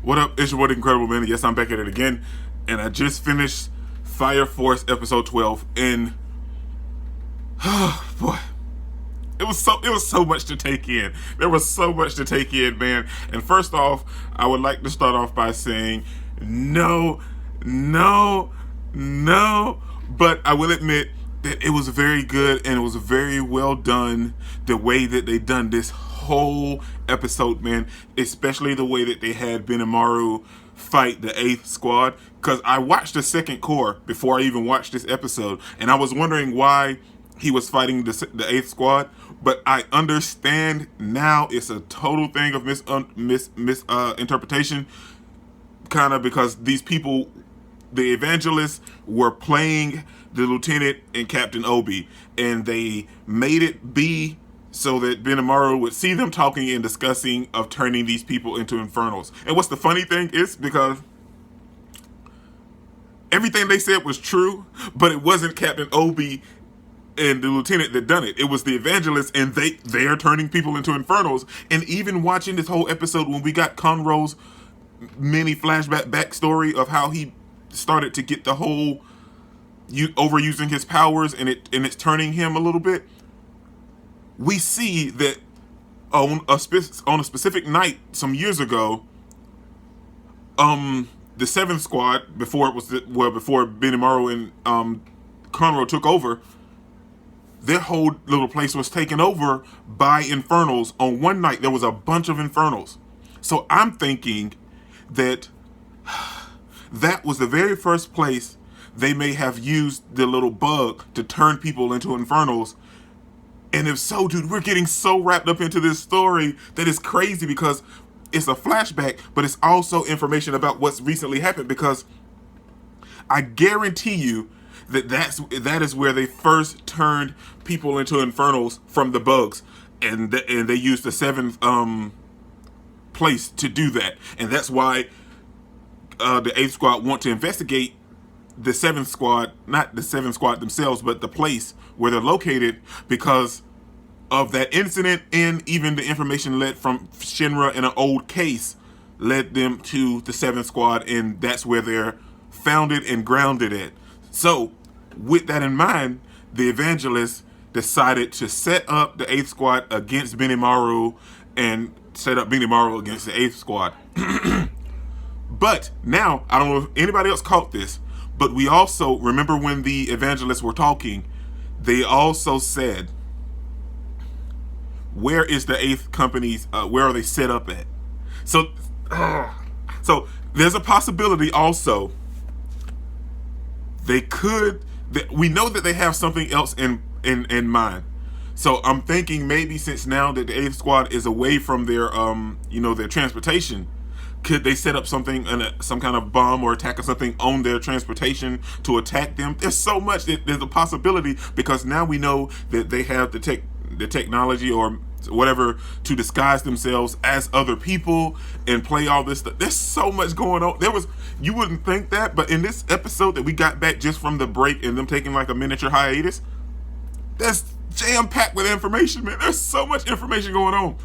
What up? It's your boy, Incredible Man. Yes, I'm back at it again, and I just finished Fire Force episode 12, and oh boy, it was so much to take in. There was so much to take in, man. And first off, I would like to start off by saying no, no, no. But I will admit that it was very good and it was very well done. The way that they done this whole episode, man, especially the way that they had Benimaru fight the 8th squad, because I watched the second core before I even watched this episode, and I was wondering why he was fighting the 8th squad, but I understand now. It's a total thing of misinterpretation, kind of, because these people, the evangelists, were playing the lieutenant and Captain Obi, and they made it be so that Benimaru would see them talking and discussing of turning these people into infernals. And what's the funny thing is, because everything they said was true, but it wasn't Captain Obi and the lieutenant that done it. It was the evangelists, and they are turning people into infernals. And even watching this whole episode, when we got Conroe's mini flashback backstory of how he started to get the whole overusing his powers, and it's turning him a little bit, we see that on a specific night some years ago, the 7th squad, before Benimaru and Conroe took over, their whole little place was taken over by infernals. On one night, there was a bunch of infernals. So I'm thinking that that was the very first place they may have used the little bug to turn people into infernals. And if so, dude, we're getting so wrapped up into this story that it's crazy, because it's a flashback, but it's also information about what's recently happened, because I guarantee you that is where they first turned people into infernals from the bugs, and they used the 7th place to do that, and that's why the 8th squad want to investigate the 7th squad, not the 7th squad themselves, but the place where they're located, because of that incident, and even the information led from Shinra in an old case led them to the 7th squad, and that's where they're founded and grounded at. So, with that in mind, the evangelists decided to set up the 8th squad against Benimaru, and set up Benimaru against the 8th squad. But now, I don't know if anybody else caught this, but we also, remember when the evangelists were talking, they also said, where is the 8th company's, where are they set up at? So there's a possibility also we know that they have something else in mind. So I'm thinking maybe, since now that the 8th squad is away from their their transportation, could they set up something, some kind of bomb or attack or something on their transportation to attack them? There's so much. There's a possibility, because now we know that they have the technology or whatever to disguise themselves as other people and play all this stuff. There's so much going on. You wouldn't think that, but in this episode that we got back just from the break and them taking like a miniature hiatus, that's jam-packed with information, man. There's so much information going on.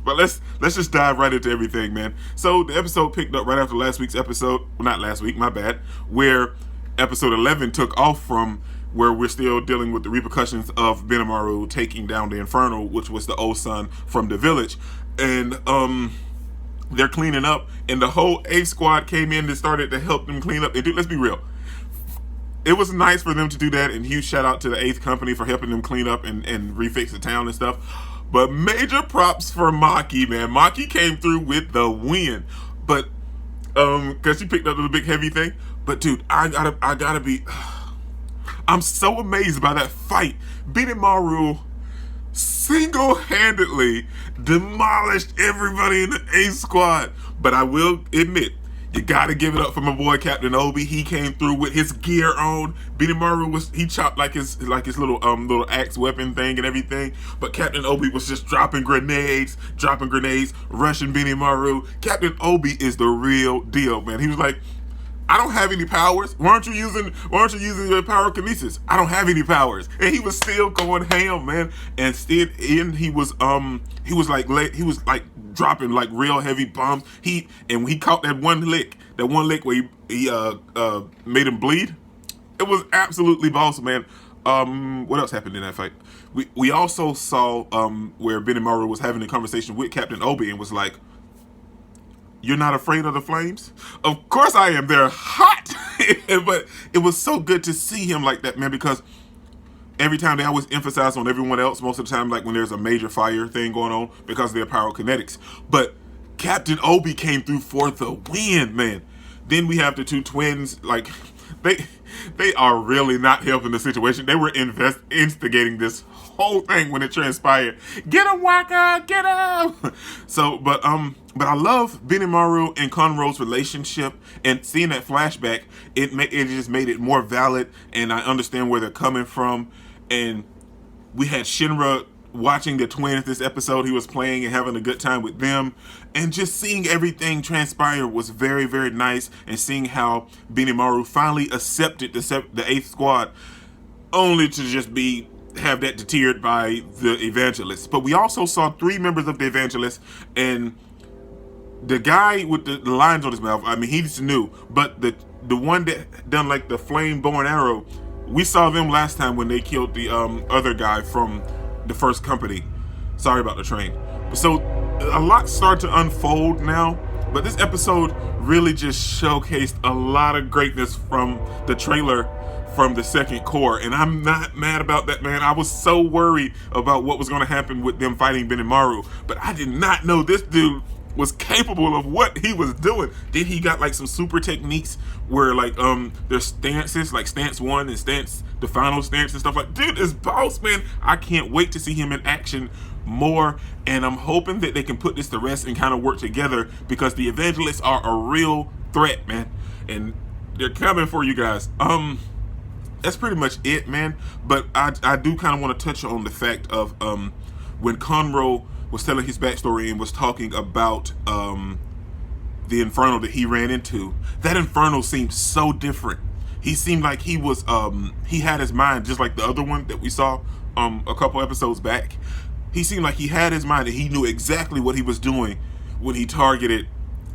But let's just dive right into everything, man. So the episode picked up right after last week's episode. Well, not last week, my bad. Where episode 11 took off from, where we're still dealing with the repercussions of Benimaru taking down the Infernal, which was the old son from the village. And they're cleaning up, and the whole 8th squad came in and started to help them clean up. And dude, let's be real, it was nice for them to do that, and huge shout out to the 8th company for helping them clean up and refix the town and stuff. But major props for Maki, man. Maki came through with the win, but because she picked up the big heavy thing. But dude, I gotta be. I'm so amazed by that fight. Benimaru single-handedly demolished everybody in the 8th squad. But I will admit, you gotta give it up for my boy Captain Obi. He came through with his gear on. Benimaru he chopped like his little axe weapon thing and everything. But Captain Obi was just dropping grenades, rushing Benimaru. Captain Obi is the real deal, man. He was like, I don't have any powers. Why aren't you using your pyrokinesis? I don't have any powers. And he was still going ham, man. And he was like dropping like real heavy bombs. And he caught that one lick where he made him bleed. It was absolutely boss, man. What else happened in that fight? We also saw where Benimaru was having a conversation with Captain Obi and was like, "You're not afraid of the flames?" Of course I am. They're hot. But it was so good to see him like that, man, because every time they always emphasize on everyone else, most of the time, like when there's a major fire thing going on because of their pyrokinetics. But Captain Obi came through for the win, man. Then we have the two twins, like they are really not helping the situation. They were instigating this whole thing when it transpired. Get him, Waka, get him. So, but I love Benimaru and Conroe's relationship, and seeing that flashback, it just made it more valid, and I understand where they're coming from. And we had Shinra watching the twins this episode. He was playing and having a good time with them, and just seeing everything transpire was very, very nice. And seeing how Benimaru finally accepted the 8th squad, only to just have that deterred by the Evangelists. But we also saw 3 members of the Evangelists, and the guy with the lines on his mouth, I mean, he's new, but the one that done like the flame bow and arrow, we saw them last time when they killed the other guy from the first company. Sorry about the train. So a lot started to unfold now, but this episode really just showcased a lot of greatness from the trailer from the 2nd Corps, and I'm not mad about that, man. I was so worried about what was going to happen with them fighting Benimaru, but I did not know this dude was capable of what he was doing. Then he got like some super techniques where like there's stances, like stance 1 and the final stance and stuff. Like, dude is boss, man. I can't wait to see him in action more, and I'm hoping that they can put this to rest and kind of work together, because the Evangelists are a real threat, man, and they're coming for you guys. That's pretty much it, man. But I do kind of want to touch on the fact of when Conroe was telling his backstory and was talking about the inferno that he ran into. That inferno seemed so different. He seemed like he was he had his mind just like the other one that we saw a couple episodes back. He seemed like he had his mind and he knew exactly what he was doing when he targeted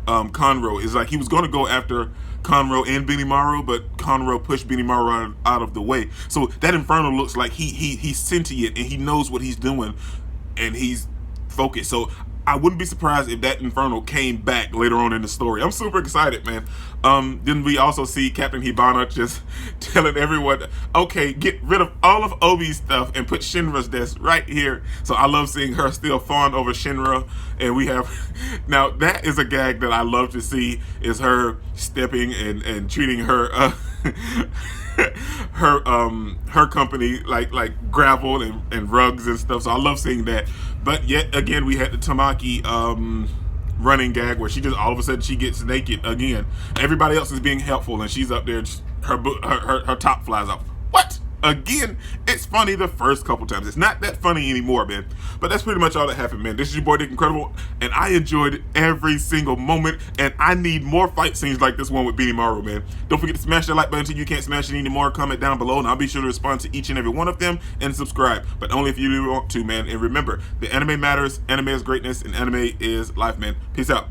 Conroe. It's like he was going to go after Conroe and Benimaru, but Conroe pushed Benimaru out of the way. So that inferno looks like he's sentient and he knows what he's doing and he's focused. So I wouldn't be surprised if that inferno came back later on in the story. I'm super excited, man. Then we also see Captain Hibana just telling everyone, okay, get rid of all of Obi's stuff and put Shinra's desk right here. So I love seeing her still fawn over Shinra. And we have, now that is a gag that I love to see, is her stepping and treating her her company like gravel and rugs and stuff. So I love seeing that. But yet again, we had the Tamaki running gag where she just all of a sudden she gets naked again. Everybody else is being helpful and she's up there, just, her top flies off. What? Again, it's funny the first couple times. It's not that funny anymore, man. But that's pretty much all that happened, man. This is your boy Dick Incredible, and I enjoyed every single moment, and I need more fight scenes like this one with Benimaru, man. Don't forget to smash that like button until you can't smash it anymore. Comment down below, and I'll be sure to respond to each and every one of them, and subscribe. But only if you really want to, man. And remember, the anime matters, anime is greatness, and anime is life, man. Peace out.